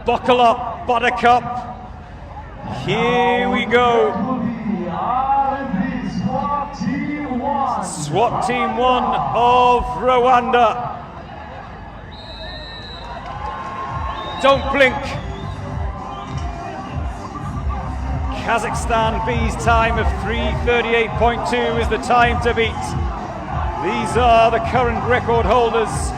Buckle up, Buttercup. Here we go. SWAT Team 1 of Rwanda. Don't blink. Kazakhstan B's time of 3:38.2 is the time to beat. These are the current record holders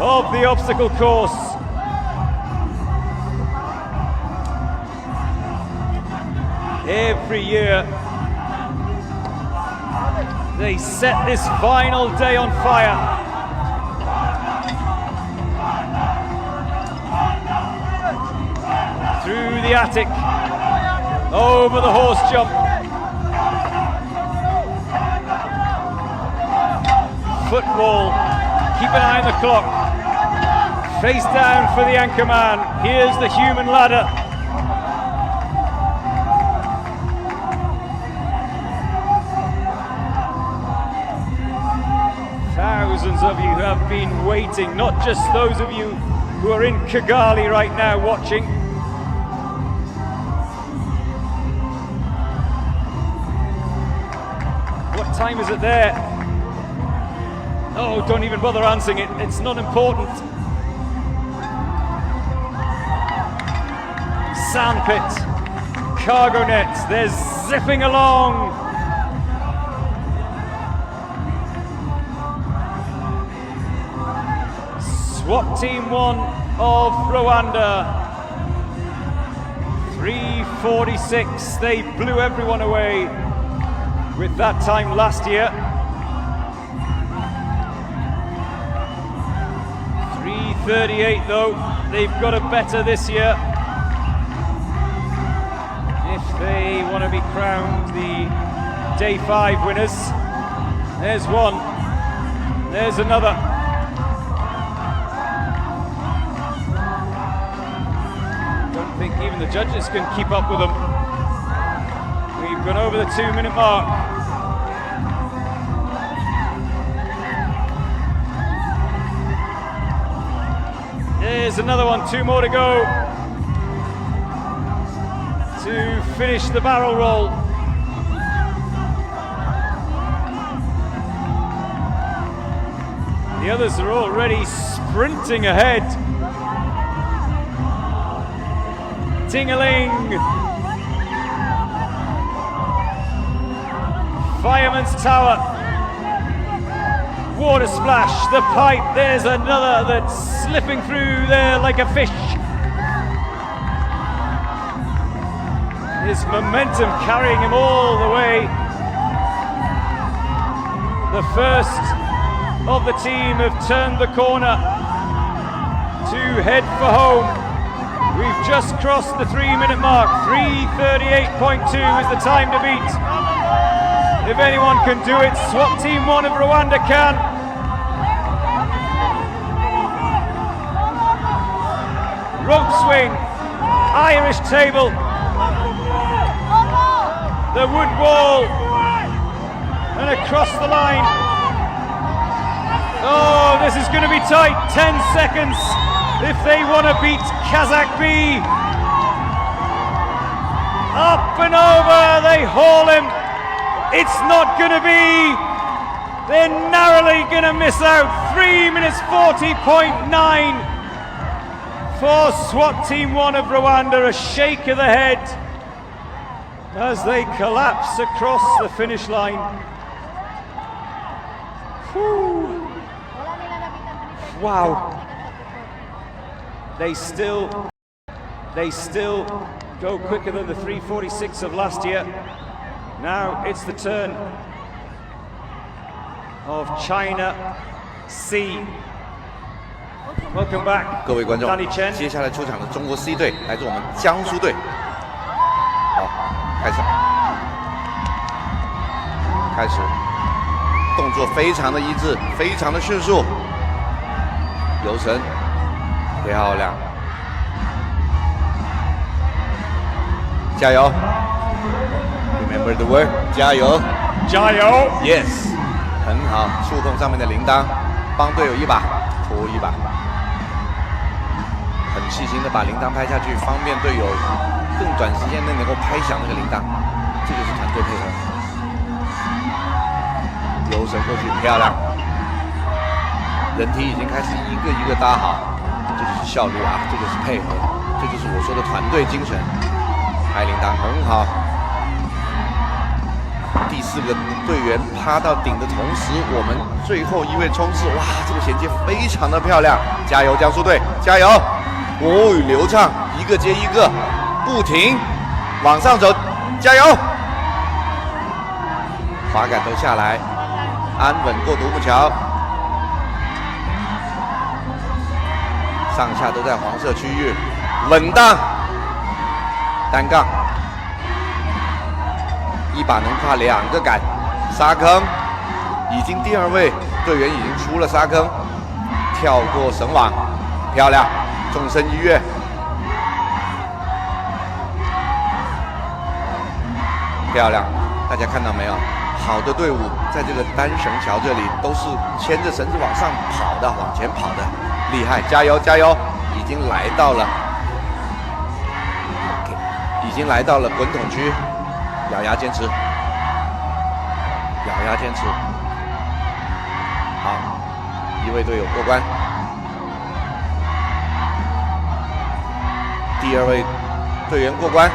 of the obstacle course. Every year, they set this final day on fire. Through the attic, over the horse jump, football, keep an eye on the clock, face down for the anchor man, here's the human ladder. Thousands of you have been waiting, not just those of you who are in Kigali right now watching. What time is it there? Oh, don't even bother answering it, it's not important. Sandpit, cargo net, they're zipping along. SWAT Team 1 of Rwanda, 3:46. They blew everyone away with that time last year. 3:38 though, they've got it better this year. If they want to be crowned the Day 5 winners. There's one, there's another. I think even the judges can keep up with them. We've gone over the 2-minute mark. There's another one, 2 more to go to finish the barrel roll. The others are already sprinting ahead. Ting-a-ling! Fireman's Tower. Water splash, the pipe, there's another that's slipping through there like a fish. His momentum carrying him all the way. The first of the team have turned the corner to head for home. We've just crossed the 3-minute mark. 3:38.2 is the time to beat. If anyone can do it, SWAT Team 1 of Rwanda can. Rope swing, Irish table, the wood wall, and across the line. Oh, this is going to be tight. 10 seconds. If they want to beat Kazakh B. Up and over, they haul him. It's not going to be. They're narrowly going to miss out. 3:40.9 for SWAT Team 1 of Rwanda. A shake of the head as they collapse across the finish line. Whew. Wow. They still go quicker than the 3:46 of last year. Now it's the turn of China C. Welcome back. 各位观众， Danny Chen. 接下来出场的中国 C 队来自我们江苏队。好，开始，动作非常的一致，非常的迅速，有神。 漂亮，加油 ！Remember the word， 加油，加油 ！Yes， 很好，触碰上面的铃铛，帮队友一把，拖一把，很细心的把铃铛拍下去，方便队友更短时间内能够拍响那个铃铛，这就是团队配合。游神过去漂亮，人体已经开始一个一个搭好，这就是效率啊，这就是配合，这就是我说的团队精神。拍铃铛很好。第4个队员趴到顶的同时，我们最后一位冲刺，哇，这个衔接非常的漂亮，加油江苏队，加油！哦，流畅，一个接一个，不停，往上走，加油！滑杆都下来，安稳过独木桥，上下都在黄色区域，稳当，单杠。一把能跨2个杆，沙坑，已经第2位队员已经出了沙坑，跳过绳网，漂亮，纵身一跃，漂亮，大家看到没有？好的队伍在这个单绳桥这里都是牵着绳子往上跑的，往前跑的，厉害，加油加油！已经来到了滚筒区。咬牙坚持，咬牙坚持。好，一位队友过关，第2位队员过关，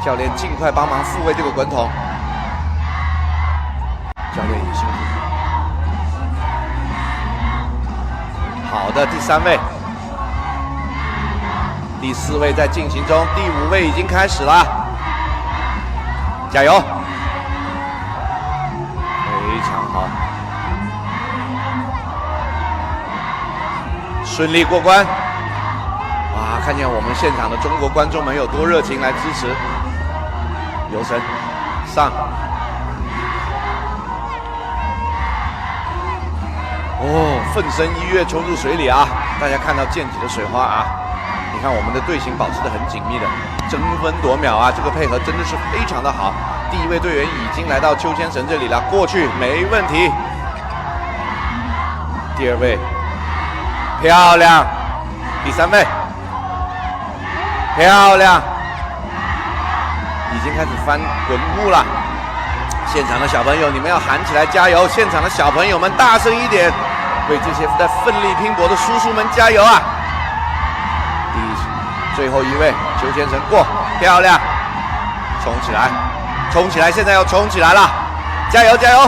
教练尽快帮忙复位这个滚筒，教练也辛苦。好的，第3位，第4位在进行中，第5位已经开始了。加油！非常好，顺利过关。哇，看见我们现场的中国观众们有多热情来支持。游神上，哦，奋身一跃冲入水里啊！大家看到溅起的水花啊！你看我们的队形保持得很紧密的。争分夺秒啊！这个配合真的是非常的好。第1位队员已经来到秋千绳这里了，过去没问题。第2位，漂亮。第3位，漂亮。已经开始翻滚木了。现场的小朋友，你们要喊起来加油！现场的小朋友们大声一点，为这些在奋力拼搏的叔叔们加油啊！最后一位，邱先生过，漂亮，冲起来，冲起来，现在要冲起来了，加油加油！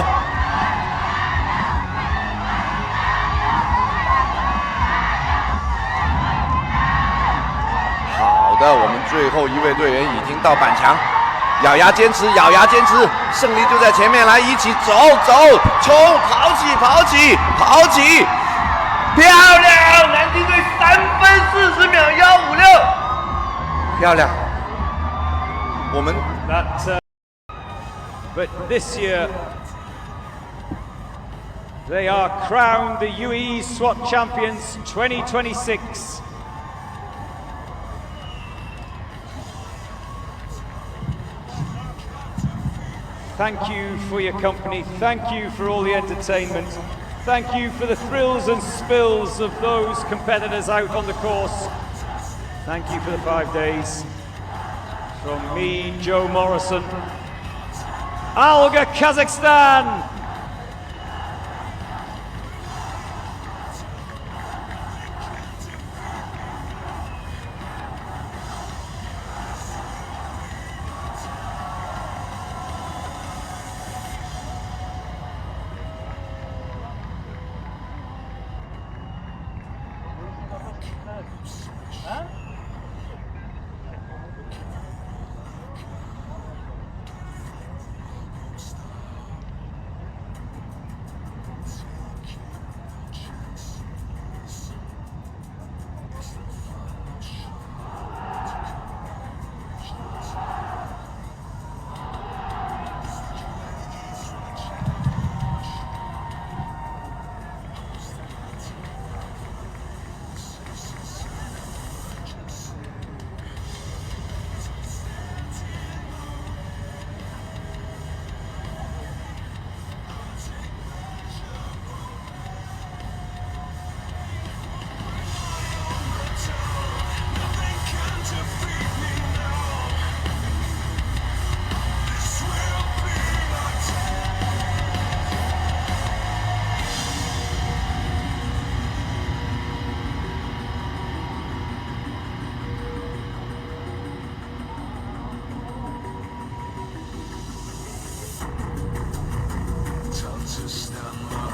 好的，我们最后一位队员已经到板墙，咬牙坚持，咬牙坚持，胜利就在前面，来，一起走走，冲，跑起跑起跑起！漂亮，南京队3分40秒156，漂亮。我们 But this year they are crowned the UAE SWAT Champions 2026. Thank you for your company. Thank you for all the entertainment. Thank you for the thrills and spills of those competitors out on the course. Thank you for the 5 days. From me, Joe Morrison, Alga, Kazakhstan. Huh?